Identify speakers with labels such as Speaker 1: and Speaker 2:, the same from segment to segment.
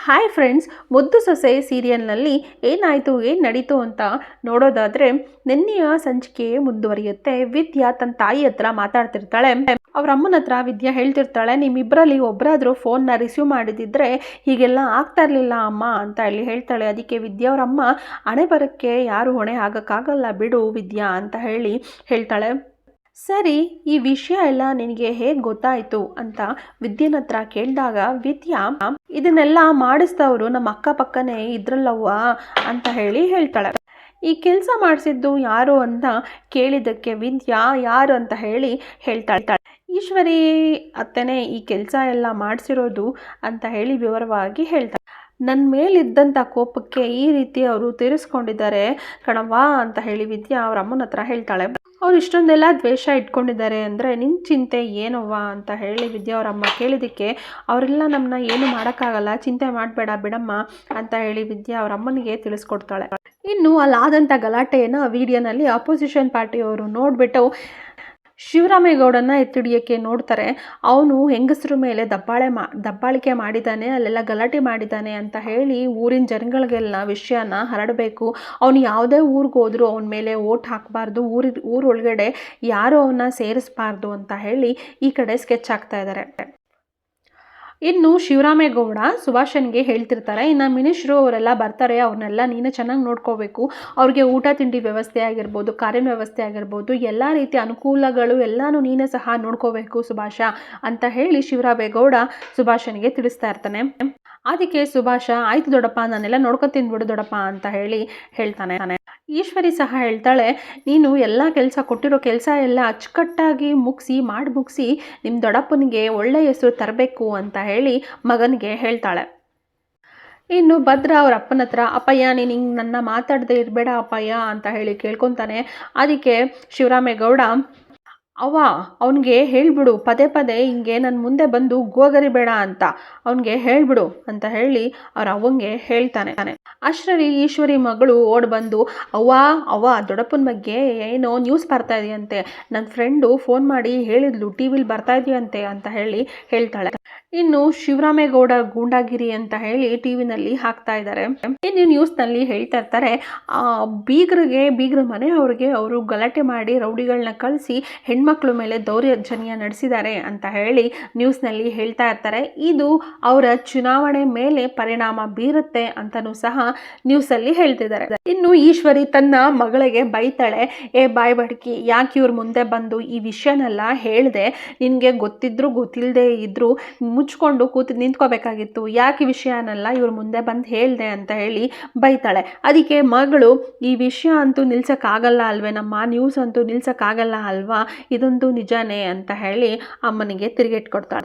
Speaker 1: Hi friends, ಮುದ್ದು ಸೊಸೆ ಸೀರಿಯಲ್ನಲ್ಲಿ ಏನಾಯಿತು ಏನು ನಡೀತು ಅಂತ ನೋಡೋದಾದರೆ ನಿನ್ನೆಯ ಸಂಚಿಕೆ ಮುಂದುವರಿಯುತ್ತೆ. ವಿದ್ಯಾ ತನ್ನ ತಾಯಿ ಹತ್ರ ಮಾತಾಡ್ತಿರ್ತಾಳೆ. ಅವ್ರ ಅಮ್ಮನ ಹತ್ರ ವಿದ್ಯಾ ಹೇಳ್ತಿರ್ತಾಳೆ, ನಿಮ್ಮಿಬ್ಬರಲ್ಲಿ ಒಬ್ಬರಾದರೂ ಫೋನ್ನ ರಿಸೀವ್ ಮಾಡಿದಿದ್ರೆ ಹೀಗೆಲ್ಲ ಆಗ್ತಾ ಇರಲಿಲ್ಲ ಅಮ್ಮ ಅಂತ ಹೇಳಿ ಹೇಳ್ತಾಳೆ. ಅದಕ್ಕೆ ವಿದ್ಯಾ ಅವ್ರ ಅಮ್ಮ, ಹಣೆ ಬರೋಕ್ಕೆ ಯಾರು ಹೊಣೆ ಆಗೋಕ್ಕಾಗಲ್ಲ ಬಿಡು ವಿದ್ಯಾ ಅಂತ ಹೇಳಿ ಹೇಳ್ತಾಳೆ. ಸರಿ, ಈ ವಿಷಯ ಎಲ್ಲ ನಿನಗೆ ಹೇಗೆ ಗೊತ್ತಾಯಿತು ಅಂತ ವಿದ್ಯೆನ ಹತ್ರ ಕೇಳಿದಾಗ ವಿದ್ಯಾ ಇದನ್ನೆಲ್ಲ ಮಾಡಿಸಿದವರು ನಮ್ಮ ಅಕ್ಕಪಕ್ಕನೇ ಇದ್ರಲ್ಲವ್ವ ಅಂತ ಹೇಳಿ ಹೇಳ್ತಾಳೆ. ಈ ಕೆಲಸ ಮಾಡಿಸಿದ್ದು ಯಾರು ಅಂತ ಕೇಳಿದ್ದಕ್ಕೆ ವಿದ್ಯಾ ಯಾರು ಅಂತ ಹೇಳಿ ಹೇಳ್ತಾಳೆ. ಈಶ್ವರಿ ಅತ್ತೆನೇ ಈ ಕೆಲಸ ಎಲ್ಲ ಮಾಡಿಸಿರೋದು ಅಂತ ಹೇಳಿ ವಿವರವಾಗಿ ಹೇಳ್ತಾಳೆ. ನನ್ನ ಮೇಲಿದ್ದಂಥ ಕೋಪಕ್ಕೆ ಈ ರೀತಿ ಅವರು ತೀರಿಸ್ಕೊಂಡಿದ್ದಾರೆ ಕಣವ್ವ ಅಂತ ಹೇಳಿ ವಿದ್ಯಾ ಅವ್ರ ಅಮ್ಮನ ಹತ್ರ ಹೇಳ್ತಾಳೆ. ಅವ್ರು ಇಷ್ಟೊಂದೆಲ್ಲ ದ್ವೇಷ ಇಟ್ಕೊಂಡಿದ್ದಾರೆ ಅಂದರೆ ನಿನ್ನ ಚಿಂತೆ ಏನವ್ವ ಅಂತ ಹೇಳಿ ವಿದ್ಯಾ ಅವ್ರ ಅಮ್ಮ ಕೇಳಿದ್ದಕ್ಕೆ, ಅವರೆಲ್ಲ ನಮ್ಮನ್ನ ಏನು ಮಾಡೋಕ್ಕಾಗಲ್ಲ, ಚಿಂತೆ ಮಾಡಬೇಡ ಬಿಡಮ್ಮ ಅಂತ ಹೇಳಿ ವಿದ್ಯಾ ಅವ್ರ ಅಮ್ಮನಿಗೆ ತಿಳಿಸ್ಕೊಡ್ತಾಳೆ. ಇನ್ನು ಅಲ್ಲಾದಂಥ ಗಲಾಟೆಯನ್ನು ವಿಡಿಯೋನಲ್ಲಿ ಅಪೋಸಿಷನ್ ಪಾರ್ಟಿಯವರು ನೋಡಿಬಿಟ್ಟು ಶಿವರಾಮೇಗೌಡನ ಎತ್ತಿಡಿಯೋಕ್ಕೆ ನೋಡ್ತಾರೆ. ಅವನು ಹೆಂಗಸರ ಮೇಲೆ ದಬ್ಬಾಳಿಕೆ ಮಾಡಿದ್ದಾನೆ, ಅಲ್ಲೆಲ್ಲ ಗಲಾಟೆ ಮಾಡಿದ್ದಾನೆ ಅಂತ ಹೇಳಿ ಊರಿನ ಜನಗಳಿಗೆಲ್ಲ ವಿಷಯನ ಹರಡಬೇಕು. ಅವನು ಯಾವುದೇ ಊರಿಗೆ ಹೋದರೂ ಅವನ ಮೇಲೆ ಓಟ್ ಹಾಕಬಾರ್ದು, ಊರೊಳಗಡೆ ಯಾರೂ ಅವನ್ನ ಸೇರಿಸಬಾರ್ದು ಅಂತ ಹೇಳಿ ಈ ಕಡೆ ಸ್ಕೆಚ್ ಹಾಕ್ತಾ ಇದ್ದಾರೆ. ಇನ್ನು ಶಿವರಾಮೇಗೌಡ ಸುಭಾಷನ್ಗೆ ಹೇಳ್ತಿರ್ತಾರೆ, ಇನ್ನು ಮಿನಿಸ್ಟ್ರು ಅವರೆಲ್ಲ ಬರ್ತಾರೆ, ಅವ್ರನ್ನೆಲ್ಲ ನೀನು ಚೆನ್ನಾಗಿ ನೋಡ್ಕೋಬೇಕು, ಅವ್ರಿಗೆ ಊಟ ತಿಂಡಿ ವ್ಯವಸ್ಥೆ ಆಗಿರ್ಬೋದು, ಕಾರಿನ ವ್ಯವಸ್ಥೆ ಆಗಿರ್ಬೋದು, ಎಲ್ಲ ರೀತಿಯ ಅನುಕೂಲಗಳು ಎಲ್ಲನೂ ನೀನೇ ಸಹ ನೋಡ್ಕೋಬೇಕು ಸುಭಾಷ ಅಂತ ಹೇಳಿ ಶಿವರಾಮೇಗೌಡ ಸುಭಾಷನಿಗೆ ತಿಳಿಸ್ತಾ ಇರ್ತಾನೆ. ಅದಕ್ಕೆ ಸುಭಾಷ, ಆಯ್ತು ದೊಡ್ಡಪ್ಪ, ನಾನೆಲ್ಲ ನೋಡ್ಕೊತೀನಿ ಬಿಡು ದೊಡ್ಡಪ್ಪ ಅಂತ ಹೇಳಿ ಹೇಳ್ತಾನೆ. ಈಶ್ವರಿ ಸಹ ಹೇಳ್ತಾಳೆ, ನೀನು ಎಲ್ಲ ಕೊಟ್ಟಿರೋ ಕೆಲಸ ಎಲ್ಲ ಅಚ್ಚುಕಟ್ಟಾಗಿ ಮುಗಿಸಿ ನಿಮ್ಮ ದೊಡ್ಡಪ್ಪನಿಗೆ ಒಳ್ಳೆಯ ಹೆಸರು ತರಬೇಕು ಅಂತ ಹೇಳಿ ಮಗನಿಗೆ ಹೇಳ್ತಾಳೆ. ಇನ್ನು ಭದ್ರ ಅವ್ರ ಅಪ್ಪನ ಹತ್ರ, ಅಪ್ಪಯ್ಯ ನೀನು ಹಿಂಗೆ ನನ್ನ ಮಾತಾಡದೆ ಇರಬೇಡ ಅಪ್ಪಯ್ಯ ಅಂತ ಹೇಳಿ ಕೇಳ್ಕೊತಾನೆ. ಅದಕ್ಕೆ ಶಿವರಾಮೇಗೌಡ, ಅವ್ವ ಅವನಿಗೆ ಹೇಳಿಬಿಡು ಪದೇ ಪದೇ ಹಿಂಗೆ ನನ್ನ ಮುಂದೆ ಬಂದು ಗೋಗರಿಬೇಡ ಅಂತ ಅವನಿಗೆ ಹೇಳಿಬಿಡು ಅಂತ ಹೇಳಿ ಅವ್ರ ಅವ್ವಂಗೆ ಹೇಳ್ತಾನೆ. ಅಷ್ಟರಲ್ಲಿ ಈಶ್ವರಿ ಮಗಳು ಓಡ್ ಬಂದು, ಅವ್ವ ದೊಡ್ಡಪ್ಪನ ಬಗ್ಗೆ ಏನೋ ನ್ಯೂಸ್ ಬರ್ತಾ ಇದೆಯಂತೆ, ನನ್ನ ಫ್ರೆಂಡು ಫೋನ್ ಮಾಡಿ ಹೇಳಿದ್ಲು ಟಿ ವಿಲಿ ಬರ್ತಾ ಇದೆಯಂತೆ ಅಂತ ಹೇಳಿ ಹೇಳ್ತಾಳೆ. ಇನ್ನು ಶಿವರಾಮೇಗೌಡ ಗೂಂಡಾಗಿರಿ ಅಂತ ಹೇಳಿ ಟಿ ವಿನಲ್ಲಿ ಹಾಕ್ತಾ ಇದ್ದಾರೆ. ಇನ್ನು ನ್ಯೂಸ್ನಲ್ಲಿ ಹೇಳ್ತಾ ಇರ್ತಾರೆ, ಬೀಗ್ರ ಮನೆಯವ್ರಿಗೆ ಅವರು ಗಲಾಟೆ ಮಾಡಿ ರೌಡಿಗಳನ್ನ ಕಳಿಸಿ ಹೆಣ್ಮಕ್ಳ ಮೇಲೆ ದೌರ್ಜನ್ಯ ನಡೆಸಿದ್ದಾರೆ ಅಂತ ಹೇಳಿ ನ್ಯೂಸ್ನಲ್ಲಿ ಹೇಳ್ತಾ ಇರ್ತಾರೆ. ಇದು ಅವರ ಚುನಾವಣೆ ಮೇಲೆ ಪರಿಣಾಮ ಬೀರುತ್ತೆ ಅಂತಲೂ ಸಹ ನ್ಯೂಸಲ್ಲಿ ಹೇಳ್ತಿದ್ದಾರೆ. ಇನ್ನು ಈಶ್ವರಿ ತನ್ನ ಮಗಳಿಗೆ ಬೈತಾಳೆ, ಬಾಯ್ ಬಡ್ಕಿ, ಯಾಕೆ ಇವ್ರ ಮುಂದೆ ಬಂದು ಈ ವಿಷಯನೆಲ್ಲ ಹೇಳಿದೆ, ನಿನಗೆ ಗೊತ್ತಿದ್ರು ಗೊತ್ತಿಲ್ಲದೆ ಇದ್ರು ಮುಚ್ಕೊಂಡು ನಿಂತ್ಕೋಬೇಕಾಗಿತ್ತು, ಯಾಕೆ ಈ ವಿಷಯನೆಲ್ಲ ಇವ್ರ ಮುಂದೆ ಬಂದು ಹೇಳಿದೆ ಅಂತ ಹೇಳಿ ಬೈತಾಳೆ. ಅದಕ್ಕೆ ಮಗಳು, ಈ ವಿಷಯ ಅಂತೂ ನಿಲ್ಸೋಕ್ಕಾಗಲ್ಲ ಅಲ್ವೇ, ನಮ್ಮ ನ್ಯೂಸ್ ಅಂತೂ ನಿಲ್ಸೋಕ್ಕಾಗಲ್ಲ ಅಲ್ವಾ, ಇದಂತೂ ನಿಜಾನೇ ಅಂತ ಹೇಳಿ ಅಮ್ಮನಿಗೆ ತಿರುಗಿಟ್ಕೊಡ್ತಾ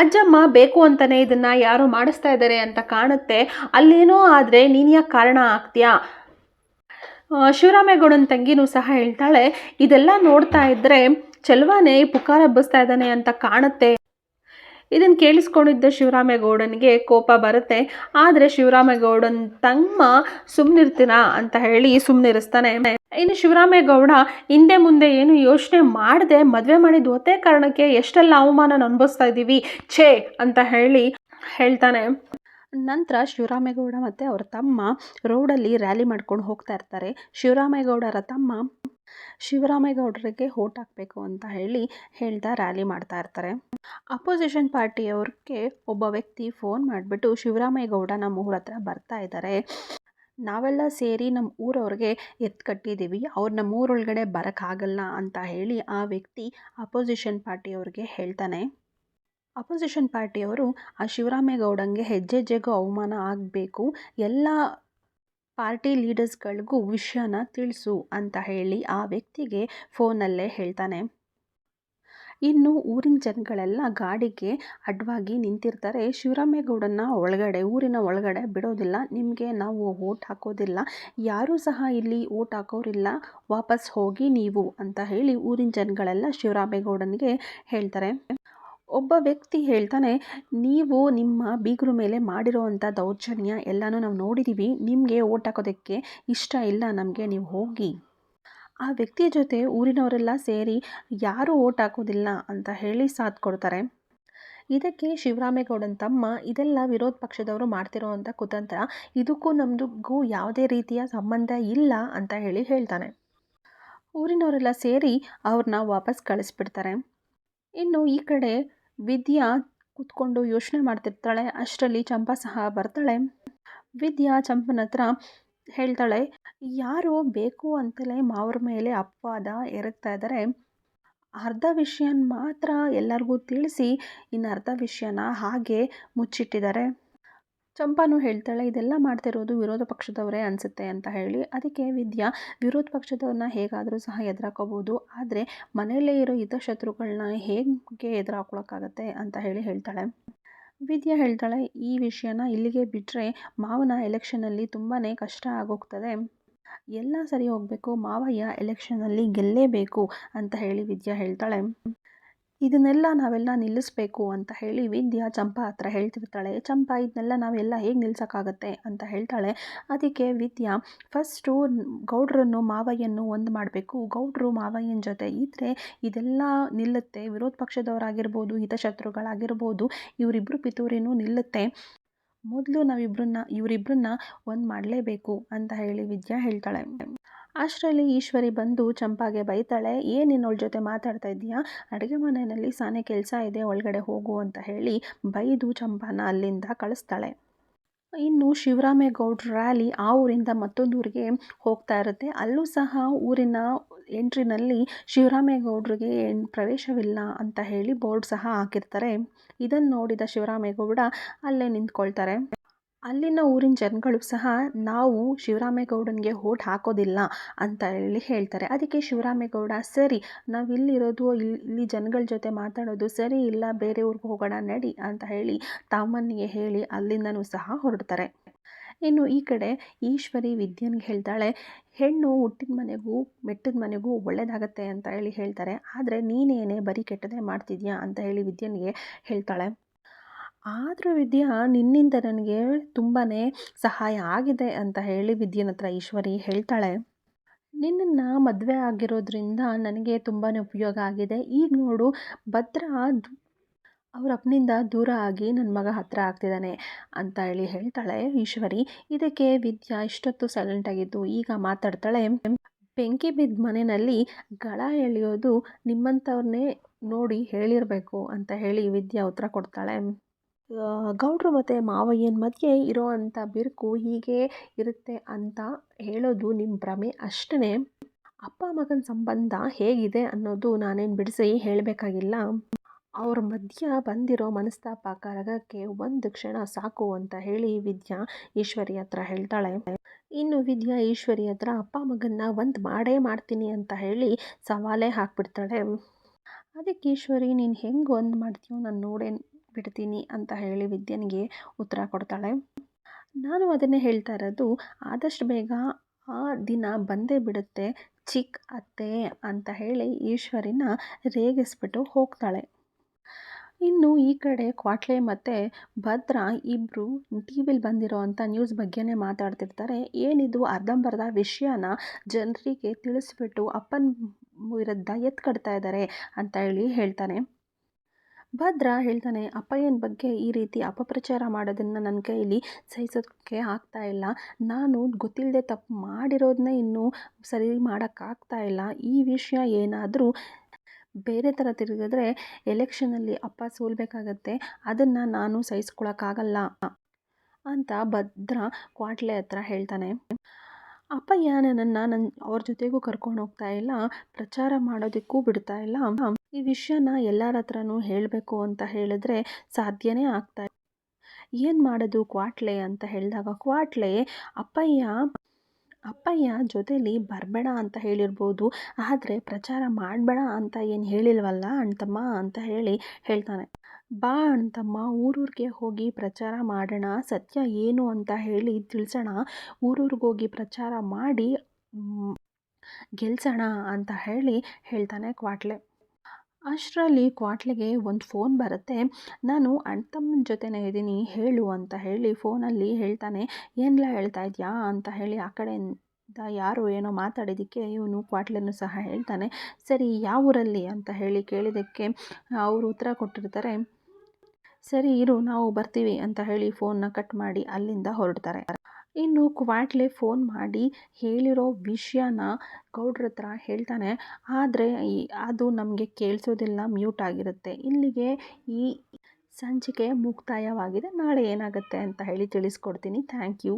Speaker 1: ಅಜ್ಜಮ್ಮ ಬೇಕು ಅಂತಲೇ ಇದನ್ನು ಯಾರೋ ಮಾಡಿಸ್ತಾ ಇದ್ದಾರೆ ಅಂತ ಕಾಣುತ್ತೆ, ಅಲ್ಲೇನೋ ಆದರೆ ನೀನು ಯಾಕೆ ಕಾರಣ ಆಗ್ತೀಯಾ. ಶಿವರಾಮೇಗೌಡನ ತಂಗಿನೂ ಸಹ ಹೇಳ್ತಾಳೆ, ಇದೆಲ್ಲ ನೋಡ್ತಾ ಇದ್ದರೆ ಚೆಲುವಾನೇ ಪುಕಾರ ಹಬ್ಬಿಸ್ತಾ ಇದ್ದಾನೆ ಅಂತ ಕಾಣುತ್ತೆ. ಇದನ್ನು ಕೇಳಿಸ್ಕೊಂಡಿದ್ದ ಶಿವರಾಮೇಗೌಡನಿಗೆ ಕೋಪ ಬರುತ್ತೆ. ಆದರೆ ಶಿವರಾಮೇಗೌಡನ ತಮ್ಮ ಸುಮ್ಮನಿರ್ತೀನ ಅಂತ ಹೇಳಿ ಸುಮ್ಮನಿರಿಸ್ತಾನೆ. ಇನ್ನು ಶಿವರಾಮೇಗೌಡ ಹಿಂದೆ ಮುಂದೆ ಏನು ಯೋಚನೆ ಮಾಡದೆ ಮದುವೆ ಮಾಡಿದ ಒತ್ತೆ ಕಾರಣಕ್ಕೆ ಎಷ್ಟೆಲ್ಲ ಅವಮಾನ ಅನುಭವಿಸ್ತಾ ಇದ್ದೀವಿ ಛೇ ಅಂತ ಹೇಳಿ ಹೇಳ್ತಾನೆ. ನಂತರ ಶಿವರಾಮೇಗೌಡ ಮತ್ತು ಅವರ ತಮ್ಮ ರೋಡಲ್ಲಿ ರ್ಯಾಲಿ ಮಾಡ್ಕೊಂಡು ಹೋಗ್ತಾ ಇರ್ತಾರೆ. ಶಿವರಾಮೇಗೌಡರ ತಮ್ಮ ಶಿವರಾಮೇಗೌಡರಿಗೆ ಓಟ್ ಹಾಕಬೇಕು ಅಂತ ಹೇಳ್ತಾ ರ್ಯಾಲಿ ಮಾಡ್ತಾ ಇರ್ತಾರೆ. ಅಪೋಸಿಷನ್ ಪಾರ್ಟಿಯವ್ರಿಗೆ ಒಬ್ಬ ವ್ಯಕ್ತಿ ಫೋನ್ ಮಾಡಿಬಿಟ್ಟು, ಶಿವರಾಮೇಗೌಡ ನಮ್ಮ ಊರ ಹತ್ರ ಬರ್ತಾ ಇದ್ದಾರೆ, ನಾವೆಲ್ಲ ಸೇರಿ ನಮ್ಮ ಊರವ್ರಿಗೆ ಕಟ್ಟಿದ್ದೀವಿ, ಅವ್ರು ನಮ್ಮ ಊರೊಳಗಡೆ ಬರೋಕ್ಕಾಗಲ್ಲ ಅಂತ ಹೇಳಿ ಆ ವ್ಯಕ್ತಿ ಅಪೋಸಿಷನ್ ಪಾರ್ಟಿಯವ್ರಿಗೆ ಹೇಳ್ತಾನೆ. ಅಪೋಸಿಷನ್ ಪಾರ್ಟಿಯವರು ಆ ಶಿವರಾಮೇಗೌಡಂಗೆ ಹೆಜ್ಜೆಗೂ ಅವಮಾನ ಆಗಬೇಕು, ಎಲ್ಲ ಪಾರ್ಟಿ ಲೀಡರ್ಸ್ಗಳಿಗೂ ವಿಷಯನ ತಿಳಿಸು ಅಂತ ಹೇಳಿ ಆ ವ್ಯಕ್ತಿಗೆ ಫೋನಲ್ಲೇ ಹೇಳ್ತಾನೆ. ಇನ್ನು ಊರಿನ ಜನಗಳೆಲ್ಲ ಗಾಡಿಗೆ ಅಡ್ಡವಾಗಿ ನಿಂತಿರ್ತಾರೆ. ಶಿವರಾಮೇಗೌಡನ ಊರಿನ ಒಳಗಡೆ ಬಿಡೋದಿಲ್ಲ, ನಿಮಗೆ ನಾವು ಓಟ್ ಹಾಕೋದಿಲ್ಲ, ಯಾರೂ ಸಹ ಇಲ್ಲಿ ಓಟ್ ಹಾಕೋರಿಲ್ಲ, ವಾಪಸ್ ಹೋಗಿ ನೀವು ಅಂತ ಹೇಳಿ ಊರಿನ ಜನಗಳೆಲ್ಲ ಶಿವರಾಮೇಗೌಡನಿಗೆ ಹೇಳ್ತಾರೆ. ಒಬ್ಬ ವ್ಯಕ್ತಿ ಹೇಳ್ತಾನೆ, ನೀವು ನಿಮ್ಮ ಬೀಗರ ಮೇಲೆ ಮಾಡಿರೋವಂಥ ದೌರ್ಜನ್ಯ ಎಲ್ಲನೂ ನಾವು ನೋಡಿದ್ದೀವಿ, ನಿಮಗೆ ಓಟ್ ಹಾಕೋದಕ್ಕೆ ಇಷ್ಟ ಇಲ್ಲ ನಮಗೆ, ನೀವು ಹೋಗಿ. ಆ ವ್ಯಕ್ತಿಯ ಜೊತೆ ಊರಿನವರೆಲ್ಲ ಸೇರಿ ಯಾರೂ ಓಟ್ ಹಾಕೋದಿಲ್ಲ ಅಂತ ಹೇಳಿ ಸಾಥ್ ಕೊಡ್ತಾರೆ. ಇದಕ್ಕೆ ಶಿವರಾಮೇಗೌಡನ ತಮ್ಮ ಇದೆಲ್ಲ ವಿರೋಧ ಪಕ್ಷದವರು ಮಾಡ್ತಿರೋವಂಥ ಕುತಂತ್ರ, ಇದಕ್ಕೂ ನಮಗೂ ಯಾವುದೇ ರೀತಿಯ ಸಂಬಂಧ ಇಲ್ಲ ಅಂತ ಹೇಳ್ತಾನೆ. ಊರಿನವರೆಲ್ಲ ಸೇರಿ ಅವ್ರನ್ನ ವಾಪಸ್ ಕಳಿಸ್ಬಿಡ್ತಾರೆ. ಇನ್ನು ಈ ಕಡೆ ವಿದ್ಯಾ ಕೂತ್ಕೊಂಡು ಯೋಚನೆ ಮಾಡ್ತಿರ್ತಾಳೆ. ಅಷ್ಟರಲ್ಲಿ ಚಂಪಾ ಸಹ ಬರ್ತಾಳೆ. ವಿದ್ಯಾ ಚಂಪನ ಹತ್ರ ಹೇಳ್ತಾಳೆ, ಯಾರೋ ಬೇಕು ಅಂತಲೇ ಮಾವ್ರ ಮೇಲೆ ಅಪವಾದ ಎರಗ್ತಾ ಇದ್ದಾರೆ. ಅರ್ಧ ವಿಷಯನ ಮಾತ್ರ ಎಲ್ಲರಿಗೂ ತಿಳಿಸಿ ಇನ್ನು ಅರ್ಧ ವಿಷಯನ ಹಾಗೆ ಮುಚ್ಚಿಟ್ಟಿದ್ದಾರೆ. ಚಂಪಾನು ಹೇಳ್ತಾಳೆ, ಇದೆಲ್ಲ ಮಾಡ್ತಿರೋದು ವಿರೋಧ ಪಕ್ಷದವರೇ ಅನಿಸುತ್ತೆ ಅಂತ ಹೇಳಿ. ಅದಕ್ಕೆ ವಿದ್ಯಾ, ವಿರೋಧ ಪಕ್ಷದವ್ರನ್ನ ಹೇಗಾದರೂ ಸಹ ಎದುರಾಕೋಬೋದು, ಆದರೆ ಮನೆಯಲ್ಲೇ ಇರೋ ಹಿತಶತ್ರುಗಳನ್ನ ಹೇಗೆ ಎದುರಾಕೊಳ್ಳೋಕ್ಕಾಗತ್ತೆ ಅಂತ ಹೇಳ್ತಾಳೆ. ವಿದ್ಯಾ ಹೇಳ್ತಾಳೆ, ಈ ವಿಷಯನ ಇಲ್ಲಿಗೆ ಬಿಟ್ಟರೆ ಮಾವನ ಎಲೆಕ್ಷನಲ್ಲಿ ತುಂಬಾ ಕಷ್ಟ ಆಗೋಗ್ತದೆ. ಎಲ್ಲ ಸರಿ ಹೋಗಬೇಕು, ಮಾವಯ್ಯ ಎಲೆಕ್ಷನಲ್ಲಿ ಗೆಲ್ಲೇಬೇಕು ಅಂತ ವಿದ್ಯಾ ಹೇಳ್ತಾಳೆ. ಇದನ್ನೆಲ್ಲ ನಾವೆಲ್ಲ ನಿಲ್ಲಿಸಬೇಕು ಅಂತ ವಿದ್ಯಾ ಚಂಪಾ ಹತ್ರ ಹೇಳ್ತಿರ್ತಾಳೆ. ಚಂಪಾ, ಇದನ್ನೆಲ್ಲ ನಾವೆಲ್ಲ ಹೇಗೆ ನಿಲ್ಸೋಕ್ಕಾಗತ್ತೆ ಅಂತ ಹೇಳ್ತಾಳೆ. ಅದಕ್ಕೆ ವಿದ್ಯಾ, ಫಸ್ಟು ಗೌಡ್ರನ್ನು ಮಾವಯ್ಯನ್ನು ಒಂದು ಮಾಡಬೇಕು. ಗೌಡ್ರು ಮಾವಯ್ಯನ ಜೊತೆ ಇದ್ದರೆ ಇದೆಲ್ಲ ನಿಲ್ಲುತ್ತೆ. ವಿರೋಧ ಪಕ್ಷದವರಾಗಿರ್ಬೋದು, ಹಿತಶತ್ರುಗಳಾಗಿರ್ಬೋದು, ಇವರಿಬ್ಬರು ಪಿತೂರಿನೂ ನಿಲ್ಲುತ್ತೆ. ಮೊದಲು ಇವರಿಬ್ಬರನ್ನ ಒಂದು ಮಾಡಲೇಬೇಕು ಅಂತ ವಿದ್ಯಾ ಹೇಳ್ತಾಳೆ. ಅಷ್ಟರಲ್ಲಿ ಈಶ್ವರಿ ಬಂದು ಚಂಪಾಗೆ ಬೈತಾಳೆ, ಏನು ನಿನ್ನೊಳ ಜೊತೆ ಮಾತಾಡ್ತಾ ಇದೀಯಾ, ಅಡುಗೆ ಮನೆಯಲ್ಲಿ ಸಾನೆ ಕೆಲಸ ಇದೆ, ಒಳಗಡೆ ಹೋಗು ಅಂತ ಬೈದು ಚಂಪಾನ ಅಲ್ಲಿಂದ ಕಳಿಸ್ತಾಳೆ. ಇನ್ನು ಶಿವರಾಮೇಗೌಡ್ರ ರ್ಯಾಲಿ ಆ ಊರಿಂದ ಮತ್ತೊಂದು ಊರಿಗೆ ಹೋಗ್ತಾ ಇರುತ್ತೆ. ಅಲ್ಲೂ ಸಹ ಊರಿನ ಎಂಟ್ರಿನಲ್ಲಿ ಶಿವರಾಮೇಗೌಡ್ರಿಗೆ ಪ್ರವೇಶವಿಲ್ಲ ಅಂತ ಬೋರ್ಡ್ ಸಹ ಹಾಕಿರ್ತಾರೆ. ಇದನ್ನು ನೋಡಿದ ಶಿವರಾಮೇಗೌಡ ಅಲ್ಲೇ ನಿಂತ್ಕೊಳ್ತಾರೆ. ಅಲ್ಲಿನ ಊರಿನ ಜನಗಳು ಸಹ ನಾವು ಶಿವರಾಮೇಗೌಡನಿಗೆ ಓಟ್ ಹಾಕೋದಿಲ್ಲ ಅಂತ ಹೇಳ್ತಾರೆ. ಅದಕ್ಕೆ ಶಿವರಾಮೇಗೌಡ, ಸರಿ, ನಾವು ಇಲ್ಲಿರೋದು ಇಲ್ಲಿ ಜನಗಳ ಜೊತೆ ಮಾತಾಡೋದು ಸರಿ ಇಲ್ಲ, ಬೇರೆ ಊರಿಗೆ ಹೋಗೋಣ ನಡಿ ಅಂತ ತಮ್ಮನಿಗೆ ಹೇಳಿ ಅಲ್ಲಿಂದನೂ ಸಹ ಹೊರಡ್ತಾರೆ. ಇನ್ನು ಈ ಕಡೆ ಈಶ್ವರಿ ವಿದ್ಯನಿಗೆ ಹೇಳ್ತಾಳೆ, ಹೆಣ್ಣು ಹುಟ್ಟಿದ ಮನೆಗೂ ಮೆಟ್ಟಿದ ಮನೆಗೂ ಒಳ್ಳೇದಾಗತ್ತೆ ಅಂತ ಹೇಳ್ತಾರೆ, ಆದರೆ ನೀನೇನೇ ಬರೀ ಕೆಟ್ಟದೇ ಮಾಡ್ತಿದ್ಯಾ ಅಂತ ವಿದ್ಯನಿಗೆ ಹೇಳ್ತಾಳೆ. ಆದರೂ ವಿದ್ಯಾ, ನಿನ್ನಿಂದ ನನಗೆ ತುಂಬಾ ಸಹಾಯ ಆಗಿದೆ ಅಂತ ವಿದ್ಯನ ಹತ್ರ ಈಶ್ವರಿ ಹೇಳ್ತಾಳೆ. ನಿನ್ನನ್ನು ಮದುವೆ ಆಗಿರೋದ್ರಿಂದ ನನಗೆ ತುಂಬಾ ಉಪಯೋಗ ಆಗಿದೆ. ಈಗ ನೋಡು, ಭದ್ರ ಅವ್ರ ಅಪ್ಪನಿಂದ ದೂರ ಆಗಿ ನನ್ನ ಮಗ ಹತ್ತಿರ ಆಗ್ತಿದ್ದಾನೆ ಅಂತ ಹೇಳ್ತಾಳೆ ಈಶ್ವರಿ. ಇದಕ್ಕೆ ವಿದ್ಯಾ ಇಷ್ಟೊತ್ತು ಸೈಲೆಂಟ್ ಆಗಿದ್ದು ಈಗ ಮಾತಾಡ್ತಾಳೆ. ಬೆಂಕಿ ಬಿದ್ದ ಮನೆಯಲ್ಲಿ ಗಳ ಎಳೆಯೋದು ನಿಮ್ಮಂಥವ್ರನ್ನೇ ನೋಡಿ ಹೇಳಿರಬೇಕು ಅಂತ ವಿದ್ಯಾ ಉತ್ತರ ಕೊಡ್ತಾಳೆ. ಗೌಡ್ರು ಮತ್ತು ಮಾವಯ್ಯನ ಮಧ್ಯೆ ಇರೋವಂಥ ಬಿರುಕು ಹೀಗೆ ಇರುತ್ತೆ ಅಂತ ಹೇಳೋದು ನಿಮ್ಮ ಭ್ರಮೆ ಅಷ್ಟೇ. ಅಪ್ಪ ಮಗನ ಸಂಬಂಧ ಹೇಗಿದೆ ಅನ್ನೋದು ನಾನೇನು ಬಿಡಿಸಿ ಹೇಳಬೇಕಾಗಿಲ್ಲ. ಅವ್ರ ಮಧ್ಯ ಬಂದಿರೋ ಮನಸ್ತಾಪ ಕರಗಕ್ಕೆ ಒಂದು ಕ್ಷಣ ಸಾಕು ಅಂತ ವಿದ್ಯಾ ಈಶ್ವರಿ ಹತ್ರ ಹೇಳ್ತಾಳೆ. ಇನ್ನು ವಿದ್ಯಾ ಈಶ್ವರಿ ಹತ್ರ ಅಪ್ಪ ಮಗನ್ನ ಒಂದು ಮಾಡೇ ಮಾಡ್ತೀನಿ ಅಂತ ಸವಾಲೇ ಹಾಕ್ಬಿಡ್ತಾಳೆ. ಅದಕ್ಕೆ ಈಶ್ವರಿ, ನೀನು ಹೆಂಗೆ ಒಂದು ಮಾಡ್ತೀಯೋ ನಾನು ನೋಡೇ ಬಿಡ್ತೀನಿ ಅಂತ ವಿದ್ಯನಿಗೆ ಉತ್ತರ ಕೊಡ್ತಾಳೆ. ನಾನು ಅದನ್ನೇ ಹೇಳ್ತಾ ಇರೋದು, ಆದಷ್ಟು ಬೇಗ ಆ ದಿನ ಬಂದೇ ಬಿಡುತ್ತೆ ಚಿಕ್ಕ ಅತ್ತೆ ಅಂತ ಈಶ್ವರಿನ ರೇಗಿಸ್ಬಿಟ್ಟು ಹೋಗ್ತಾಳೆ. ಇನ್ನು ಈ ಕಡೆ ಕ್ವಾಟ್ಲೆ ಮತ್ತು ಭದ್ರ ಇಬ್ಬರು ಟಿ ವಿಲಿ ಬಂದಿರೋ ಅಂಥ ನ್ಯೂಸ್ ಬಗ್ಗೆನೇ ಮಾತಾಡ್ತಿರ್ತಾರೆ. ಏನಿದು ಅರ್ಧಂಬರ್ಧ ವಿಷಯನ ಜನರಿಗೆ ತಿಳಿಸ್ಬಿಟ್ಟು ಅಪ್ಪನ ವಿರುದ್ಧ ಎತ್ಕಡ್ತಾ ಇದ್ದಾರೆ ಅಂತ ಹೇಳ್ತಾನೆ. ಭದ್ರ ಹೇಳ್ತಾನೆ, ಅಪ್ಪಯ್ಯನ ಬಗ್ಗೆ ಈ ರೀತಿ ಅಪಪ್ರಚಾರ ಮಾಡೋದನ್ನು ನನ್ನ ಕೈಲಿ ಸಹಿಸೋಕ್ಕೆ ಆಗ್ತಾ ಇಲ್ಲ. ನಾನು ಗೊತ್ತಿಲ್ಲದೆ ತಪ್ಪು ಮಾಡಿರೋದನ್ನೇ ಇನ್ನೂ ಸರಿ ಮಾಡೋಕ್ಕಾಗ್ತಾ ಇಲ್ಲ. ಈ ವಿಷಯ ಏನಾದರೂ ಬೇರೆ ಥರ ತಿರುಗಿದ್ರೆ ಎಲೆಕ್ಷನಲ್ಲಿ ಅಪ್ಪ ಸೋಲ್ಬೇಕಾಗತ್ತೆ, ಅದನ್ನು ನಾನು ಸಹಿಸ್ಕೊಳಕ್ಕಾಗಲ್ಲ ಅಂತ ಭದ್ರ ಕ್ವಾಟ್ಲೆ ಹತ್ರ ಹೇಳ್ತಾನೆ. ಅಪ್ಪಯ್ಯ ನನ್ನನ್ನು ಅವ್ರ ಜೊತೆಗೂ ಕರ್ಕೊಂಡು ಹೋಗ್ತಾ ಇಲ್ಲ, ಪ್ರಚಾರ ಮಾಡೋದಕ್ಕೂ ಬಿಡ್ತಾ ಇಲ್ಲ. ಈ ವಿಷಯನ ಎಲ್ಲರ ಹತ್ರನೂ ಹೇಳಬೇಕು ಅಂತ ಹೇಳಿದ್ರೆ ಸಾಧ್ಯನೇ ಆಗ್ತಾ ಇಲ್ಲ. ಏನು ಮಾಡೋದು ಕ್ವಾಟ್ಲೆ ಅಂತ ಹೇಳಿದಾಗ ಕ್ವಾಟ್ಲೆ, ಅಪ್ಪಯ್ಯ ಜೊತೆಲಿ ಬರಬೇಡ ಅಂತ ಹೇಳಿರ್ಬೋದು, ಆದರೆ ಪ್ರಚಾರ ಮಾಡಬೇಡ ಅಂತ ಏನು ಹೇಳಿಲ್ವಲ್ಲ ಅಣ್ತಮ್ಮ ಅಂತ ಹೇಳ್ತಾನೆ. ಬಾ ಅಣ್ತಮ್ಮ, ಊರೂರಿಗೆ ಹೋಗಿ ಪ್ರಚಾರ ಮಾಡೋಣ, ಸತ್ಯ ಏನು ಅಂತ ತಿಳಿಸೋಣ, ಊರೂರಿಗೋಗಿ ಪ್ರಚಾರ ಮಾಡಿ ಗೆಲ್ಸೋಣ ಅಂತ ಹೇಳ್ತಾನೆ ಕ್ವಾಟ್ಲೆ. ಅಷ್ಟರಲ್ಲಿ ಕ್ವಾಟ್ಲೆಗೆ ಒಂದು ಫೋನ್ ಬರುತ್ತೆ. ನಾನು ಅಣ್ತಮ್ಮನ ಜೊತೆನೇ ಇದ್ದೀನಿ ಹೇಳು ಅಂತ ಫೋನಲ್ಲಿ ಹೇಳ್ತಾನೆ. ಏನೆಲ್ಲ ಹೇಳ್ತಾ ಇದೆಯಾ ಅಂತ ಆ ಕಡೆಯಿಂದ ಯಾರೋ ಏನೋ ಮಾತಾಡಿದ್ದಕ್ಕೆ ಇವನು ಕ್ವಾಟ್ಲೆನೂ ಸಹ ಹೇಳ್ತಾನೆ. ಸರಿ, ಯಾವ ಊರಲ್ಲಿ ಅಂತ ಕೇಳಿದ್ದಕ್ಕೆ ಅವರು ಉತ್ತರ ಕೊಟ್ಟಿರ್ತಾರೆ. ಸರಿ ಇರು ನಾವು ಬರ್ತೀವಿ ಅಂತ ಹೇಳಿ ಫೋನ್ನ ಕಟ್ ಮಾಡಿ ಅಲ್ಲಿಂದ ಹೊರಡ್ತಾರೆ. ಇನ್ನು ಕ್ವಾಟ್ಲೆ ಫೋನ್ ಮಾಡಿ ಹೇಳಿರೋ ವಿಷಯನ ಗೌಡ್ರ ಹತ್ರ ಹೇಳ್ತಾನೆ. ಆದರೆ ಅದು ನಮಗೆ ಕೇಳಿಸೋದಿಲ್ಲ, ಮ್ಯೂಟ್ ಆಗಿರುತ್ತೆ. ಇಲ್ಲಿಗೆ ಈ ಸಂಚಿಕೆ ಮುಕ್ತಾಯವಾಗಿದೆ. ನಾಳೆ ಏನಾಗುತ್ತೆ ಅಂತ ಹೇಳಿ ತಿಳಿಸ್ಕೊಡ್ತೀನಿ. Thank you.